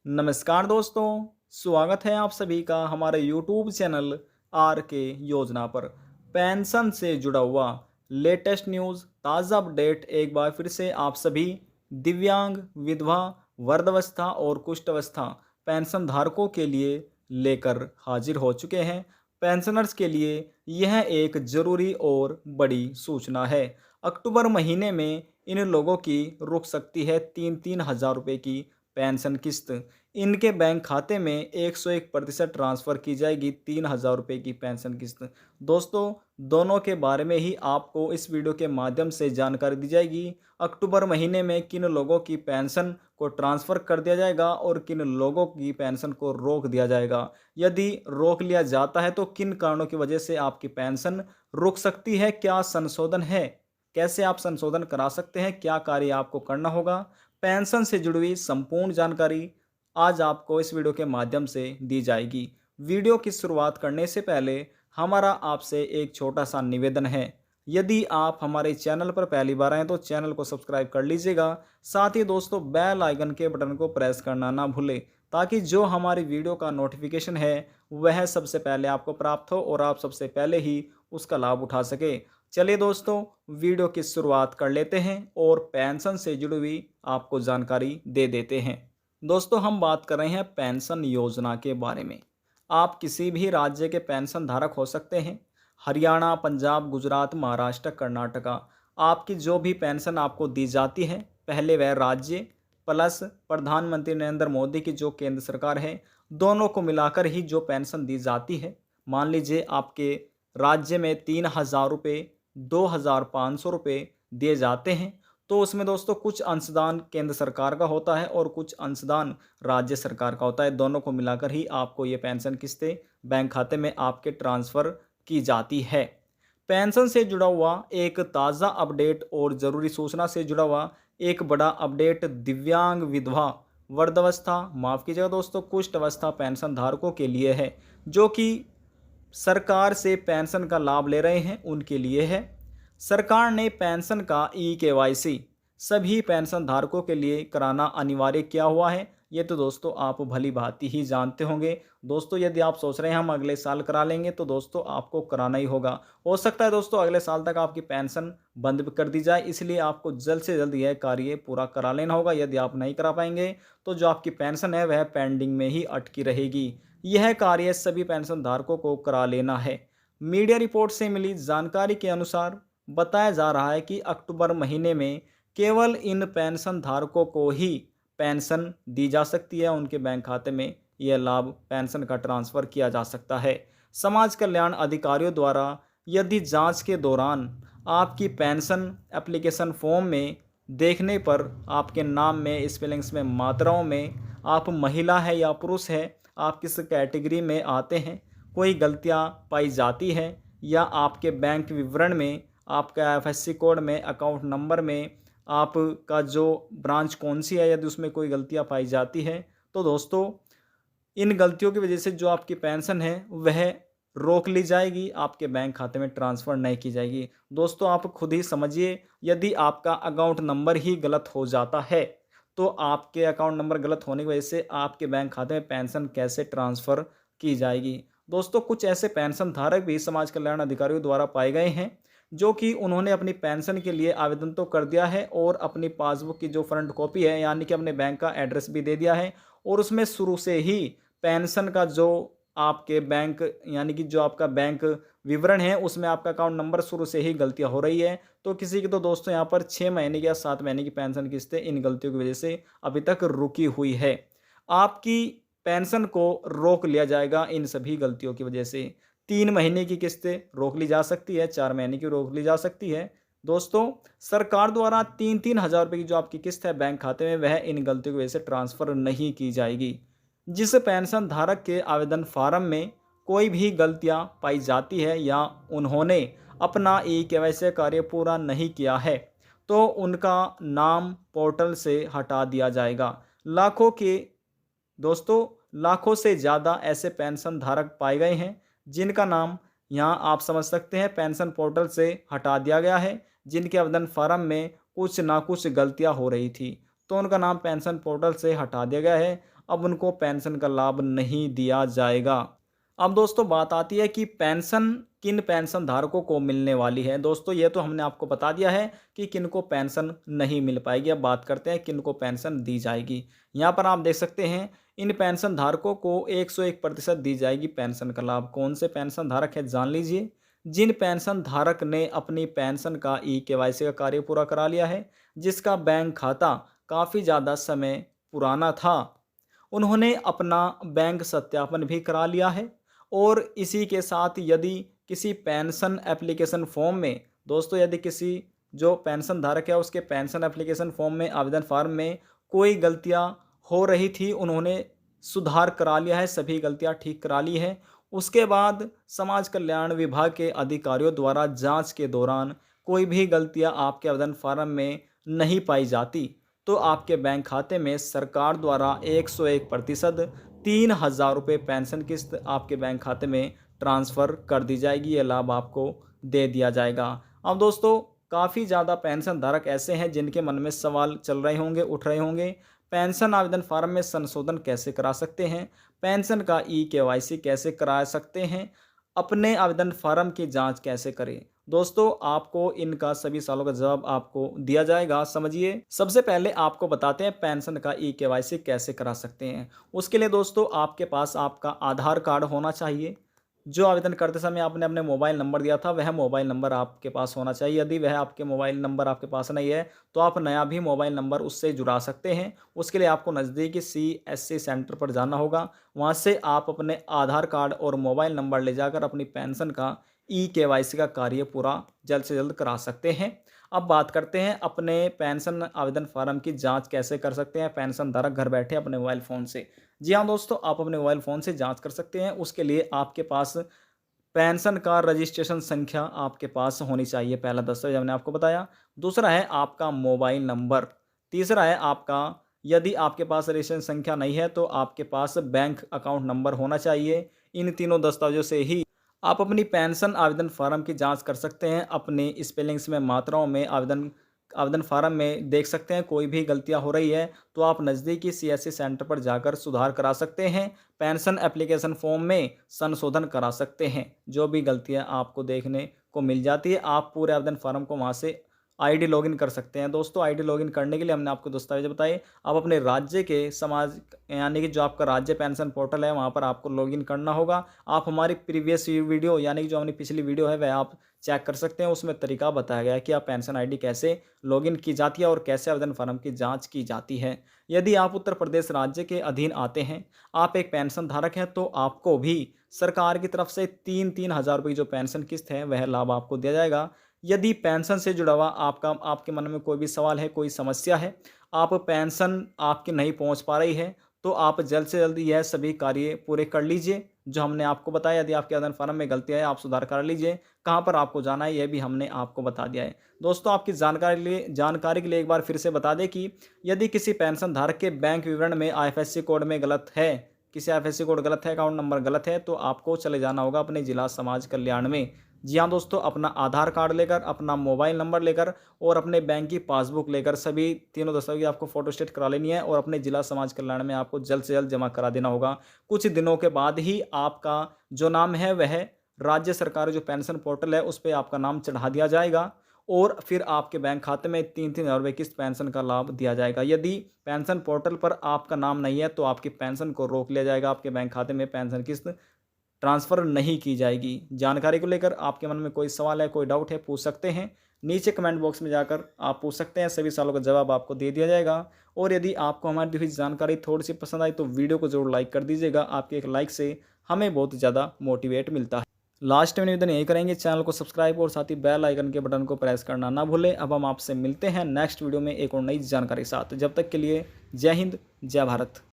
नमस्कार दोस्तों, स्वागत है आप सभी का हमारे YouTube चैनल आर के योजना पर। पेंशन से जुड़ा हुआ लेटेस्ट न्यूज़, ताज़ा अपडेट एक बार फिर से आप सभी दिव्यांग, विधवा, वृद्धावस्था और कुष्ठावस्था पेंशन धारकों के लिए लेकर हाजिर हो चुके हैं। पेंशनर्स के लिए यह एक ज़रूरी और बड़ी सूचना है। अक्टूबर महीने में इन लोगों की रुक सकती है 3-3 हज़ार रुपये की पेंशन किस्त। इनके बैंक खाते में 101% ट्रांसफ़र की जाएगी 3,000 रुपये की पेंशन किस्त। दोस्तों, दोनों के बारे में ही आपको इस वीडियो के माध्यम से जानकारी दी जाएगी। अक्टूबर महीने में किन लोगों की पेंशन को ट्रांसफ़र कर दिया जाएगा और किन लोगों की पेंशन को रोक दिया जाएगा। यदि रोक लिया जाता है तो किन कारणों की वजह से आपकी पेंशन रुक सकती है, क्या संशोधन है, कैसे आप संशोधन करा सकते हैं, क्या कार्य आपको करना होगा। पेंशन से जुड़ी हुई संपूर्ण जानकारी आज आपको इस वीडियो के माध्यम से दी जाएगी। वीडियो की शुरुआत करने से पहले हमारा आपसे एक छोटा सा निवेदन है। यदि आप हमारे चैनल पर पहली बार आए तो चैनल को सब्सक्राइब कर लीजिएगा। साथ ही दोस्तों बेल आइकन के बटन को प्रेस करना ना भूलें, ताकि जो हमारी वीडियो का नोटिफिकेशन है वह सबसे पहले आपको प्राप्त हो और आप सबसे पहले ही उसका लाभ उठा सके। चलिए दोस्तों, वीडियो की शुरुआत कर लेते हैं और पेंशन से जुड़ी हुई आपको जानकारी दे देते हैं। दोस्तों, हम बात कर रहे हैं पेंशन योजना के बारे में। आप किसी भी राज्य के पेंशन धारक हो सकते हैं। हरियाणा, पंजाब, गुजरात, महाराष्ट्र, कर्नाटका। आपकी जो भी पेंशन आपको दी जाती है, पहले वह राज्य प्लस प्रधानमंत्री नरेंद्र मोदी की जो केंद्र सरकार है, दोनों को मिलाकर ही जो पेंशन दी जाती है। मान लीजिए आपके राज्य में 3,000 रुपये, 2,500 रुपये दिए जाते हैं, तो उसमें दोस्तों कुछ अंशदान केंद्र सरकार का होता है और कुछ अंशदान राज्य सरकार का होता है। दोनों को मिलाकर ही आपको ये पेंशन किस्तें बैंक खाते में आपके ट्रांसफ़र की जाती है। पेंशन से जुड़ा हुआ एक ताज़ा अपडेट और ज़रूरी सूचना से जुड़ा हुआ एक बड़ा अपडेट दिव्यांग, विधवा, वृद्धावस्था, माफ़ कीजिएगा दोस्तों, कुष्ठ अवस्था पेंशन धारकों के लिए है, जो कि सरकार से पेंशन का लाभ ले रहे हैं, उनके लिए है। सरकार ने पेंशन का ई-केवाईसी सभी पेंशन धारकों के लिए कराना अनिवार्य किया हुआ है। ये तो दोस्तों आप भली भांति ही जानते होंगे। दोस्तों, यदि आप सोच रहे हैं हम अगले साल करा लेंगे, तो दोस्तों आपको कराना ही होगा। हो सकता है दोस्तों अगले साल तक आपकी पेंशन बंद भी कर दी जाए, इसलिए आपको जल्द से जल्द यह कार्य पूरा करा लेना होगा। यदि आप नहीं करा पाएंगे तो जो आपकी पेंशन है वह पेंडिंग में ही अटकी रहेगी। यह कार्य सभी पेंशन धारकों को करा लेना है। मीडिया रिपोर्ट से मिली जानकारी के अनुसार बताया जा रहा है कि अक्टूबर महीने में केवल इन पेंशन धारकों को ही पेंशन दी जा सकती है। उनके बैंक खाते में यह लाभ पेंशन का ट्रांसफ़र किया जा सकता है। समाज कल्याण अधिकारियों द्वारा यदि जांच के दौरान आपकी पेंशन एप्लीकेशन फॉर्म में देखने पर आपके नाम में स्पेलिंग्स में मात्राओं में आप महिला है या पुरुष है, आप किस कैटेगरी में आते हैं, कोई गलतियां पाई जाती है, या आपके बैंक विवरण में, आपका एफएससी कोड में, अकाउंट नंबर में, आपका जो ब्रांच कौन सी है, यदि उसमें कोई गलतियां पाई जाती है, तो दोस्तों इन गलतियों की वजह से जो आपकी पेंशन है वह रोक ली जाएगी, आपके बैंक खाते में ट्रांसफ़र नहीं की जाएगी। दोस्तों आप खुद ही समझिए, यदि आपका अकाउंट नंबर ही गलत हो जाता है तो आपके अकाउंट नंबर गलत होने की वजह से आपके बैंक खाते में पेंशन कैसे ट्रांसफ़र की जाएगी। दोस्तों, कुछ ऐसे पेंशन धारक भी समाज कल्याण अधिकारियों द्वारा पाए गए हैं, जो कि उन्होंने अपनी पेंशन के लिए आवेदन तो कर दिया है और अपनी पासबुक की जो फ्रंट कॉपी है, यानी कि अपने बैंक का एड्रेस भी दे दिया है, और उसमें शुरू से ही पेंशन का जो आपके बैंक, यानी कि जो आपका बैंक विवरण है, उसमें आपका अकाउंट नंबर शुरू से ही गलतियां हो रही है। तो किसी की तो दोस्तों यहाँ पर 6 महीने की या 7 महीने की पेंशन किस्तें इन गलतियों की वजह से अभी तक रुकी हुई है। आपकी पेंशन को रोक लिया जाएगा इन सभी गलतियों की वजह से। 3 महीने की किस्तें रोक ली जा सकती है, 4 महीने की रोक ली जा सकती है। दोस्तों, सरकार द्वारा 3-3 हज़ार रुपये की जो आपकी किस्त है बैंक खाते में, वह इन गलतियों की वजह से ट्रांसफ़र नहीं की जाएगी। जिस पेंशन धारक के आवेदन फार्म में कोई भी गलतियां पाई जाती है या उन्होंने अपना ई-केवाईसी कार्य पूरा नहीं किया है, तो उनका नाम पोर्टल से हटा दिया जाएगा। लाखों के दोस्तों लाखों से ज़्यादा ऐसे पेंशन धारक पाए गए हैं जिनका नाम यहाँ आप समझ सकते हैं पेंशन पोर्टल से हटा दिया गया है, जिनके आवेदन फार्म में कुछ ना कुछ गलतियाँ हो रही थी, तो उनका नाम पेंशन पोर्टल से हटा दिया गया है। अब उनको पेंशन का लाभ नहीं दिया जाएगा। अब दोस्तों बात आती है कि पेंशन किन पेंशन धारकों को मिलने वाली है। दोस्तों ये तो हमने आपको बता दिया है कि किन को पेंशन नहीं मिल पाएगी। अब बात करते हैं किन को पेंशन दी जाएगी। यहाँ पर आप देख सकते हैं इन पेंशन धारकों को 101% दी जाएगी पेंशन का लाभ। कौन से पेंशन धारक है जान लीजिए। जिन पेंशन धारक ने अपनी पेंशन का ई-केवाईसी का कार्य पूरा करा लिया है, जिसका बैंक खाता काफ़ी ज़्यादा समय पुराना था, उन्होंने अपना बैंक सत्यापन भी करा लिया है और इसी के साथ यदि किसी पेंशन एप्लीकेशन फॉर्म में दोस्तों यदि किसी जो पेंशन धारक है उसके पेंशन एप्लीकेशन फॉर्म में आवेदन फॉर्म में कोई गलतियां हो रही थी, उन्होंने सुधार करा लिया है, सभी गलतियां ठीक करा ली है। उसके बाद समाज कल्याण विभाग के अधिकारियों द्वारा जांच के दौरान कोई भी गलतियां आपके आवेदन फॉर्म में नहीं पाई जाती तो आपके बैंक खाते में सरकार द्वारा 101% 3,000 रुपये पेंशन किस्त आपके बैंक खाते में ट्रांसफ़र कर दी जाएगी। ये लाभ आपको दे दिया जाएगा। अब दोस्तों काफ़ी ज़्यादा पेंशन धारक ऐसे हैं जिनके मन में सवाल चल रहे होंगे, उठ रहे होंगे। पेंशन आवेदन फॉर्म में संशोधन कैसे करा सकते हैं, पेंशन का ई-केवाईसी कैसे करा सकते हैं, अपने आवेदन फॉर्म की जांच कैसे करें। दोस्तों आपको इनका सभी सवालों का जवाब आपको दिया जाएगा। समझिए, सबसे पहले आपको बताते हैं पेंशन का ई-केवाईसी कैसे करा सकते हैं। उसके लिए दोस्तों आपके पास आपका आधार कार्ड होना चाहिए। जो आवेदन करते समय आपने अपने मोबाइल नंबर दिया था वह मोबाइल नंबर आपके पास होना चाहिए। यदि वह आपके मोबाइल नंबर आपके पास नहीं है तो आप नया भी मोबाइल नंबर उससे जुड़ा सकते हैं। उसके लिए आपको नज़दीकी CSC सेंटर पर जाना होगा। वहाँ से आप अपने आधार कार्ड और मोबाइल नंबर ले जाकर अपनी पेंशन का ई-केवाईसी का कार्य पूरा जल्द से जल्द करा सकते हैं। अब बात करते हैं अपने पेंशन आवेदन फॉर्म की जांच कैसे कर सकते हैं पेंशन धारक घर बैठे अपने मोबाइल फ़ोन से। जी हाँ दोस्तों, आप अपने मोबाइल फ़ोन से जांच कर सकते हैं। उसके लिए आपके पास पेंशन का रजिस्ट्रेशन संख्या आपके पास होनी चाहिए, पहला दस्तावेज हमने आपको बताया। दूसरा है आपका मोबाइल नंबर। तीसरा है आपका, यदि आपके पास रजिस्ट्रेशन संख्या नहीं है तो आपके पास बैंक अकाउंट नंबर होना चाहिए। इन तीनों दस्तावेजों से ही आप अपनी पेंशन आवेदन फॉर्म की जांच कर सकते हैं। अपने स्पेलिंग्स में, मात्राओं में आवेदन आवेदन फॉर्म में देख सकते हैं कोई भी गलतियां हो रही है तो आप नज़दीकी CSC सेंटर पर जाकर सुधार करा सकते हैं। पेंशन एप्लीकेशन फॉर्म में संशोधन करा सकते हैं। जो भी गलतियां आपको देखने को मिल जाती है आप पूरे आवेदन फॉर्म को वहां से ID लॉगिन कर सकते हैं। दोस्तों ID लॉगिन करने के लिए हमने आपको दस्तावेज बताए। आप अपने राज्य के समाज यानी कि जो आपका राज्य पेंशन पोर्टल है वहाँ पर आपको लॉगिन करना होगा। आप हमारी प्रीवियस वीडियो यानी कि जो हमारी पिछली वीडियो है वह आप चेक कर सकते हैं। उसमें तरीका बताया गया है कि आप पेंशन ID कैसे लॉगिन की जाती है और कैसे आवेदन फॉर्म की जांच की जाती है। यदि आप उत्तर प्रदेश राज्य के अधीन आते हैं, आप एक पेंशन धारक हैं तो आपको भी सरकार की तरफ से 3,000 रुपये जो पेंशन किस्त है वह लाभ आपको दिया जाएगा। यदि पेंशन से जुड़ा हुआ आपके मन में कोई भी सवाल है, कोई समस्या है, आप पेंशन आपकी नहीं पहुंच पा रही है तो आप जल्द से जल्द यह सभी कार्य पूरे कर लीजिए जो हमने आपको बताया। यदि आपके आवेदन फॉर्म में गलतियां है आप सुधार कर लीजिए। कहां पर आपको जाना है यह भी हमने आपको बता दिया है। दोस्तों आपकी जानकारी के लिए एक बार फिर से बता दें कि यदि किसी पेंशन धारक के बैंक विवरण में IFSC कोड में गलत है, किसी IFSC कोड गलत है, अकाउंट नंबर गलत है तो आपको चले जाना होगा अपने जिला समाज कल्याण में। जी हाँ दोस्तों, अपना आधार कार्ड लेकर, अपना मोबाइल नंबर लेकर और अपने बैंक की पासबुक लेकर सभी तीनों दस्तावेज आपको फोटोस्टेट करा लेनी है और अपने जिला समाज कल्याण में आपको जल्द से जल्द जमा करा देना होगा। कुछ दिनों के बाद ही आपका जो नाम है वह राज्य सरकार जो पेंशन पोर्टल है उस पर आपका नाम चढ़ा दिया जाएगा और फिर आपके बैंक खाते में 3,000 रुपये किस्त पेंशन का लाभ दिया जाएगा। यदि पेंशन पोर्टल पर आपका नाम नहीं है तो आपकी पेंशन को रोक लिया जाएगा, आपके बैंक खाते में पेंशन किस्त ट्रांसफ़र नहीं की जाएगी। जानकारी को लेकर आपके मन में कोई सवाल है, कोई डाउट है, पूछ सकते हैं। नीचे कमेंट बॉक्स में जाकर आप पूछ सकते हैं, सभी सवालों का जवाब आपको दे दिया जाएगा। और यदि आपको हमारी दी हुई जानकारी थोड़ी सी पसंद आई तो वीडियो को जरूर लाइक कर दीजिएगा। आपके एक लाइक से हमें बहुत ज़्यादा मोटिवेट मिलता है। लास्ट में निवेदन यही करेंगे, चैनल को सब्सक्राइब और साथ ही बेल आइकन के बटन को प्रेस करना ना भूलें। अब हम आपसे मिलते हैं नेक्स्ट वीडियो में एक और नई जानकारी के साथ। जब तक के लिए जय हिंद, जय भारत।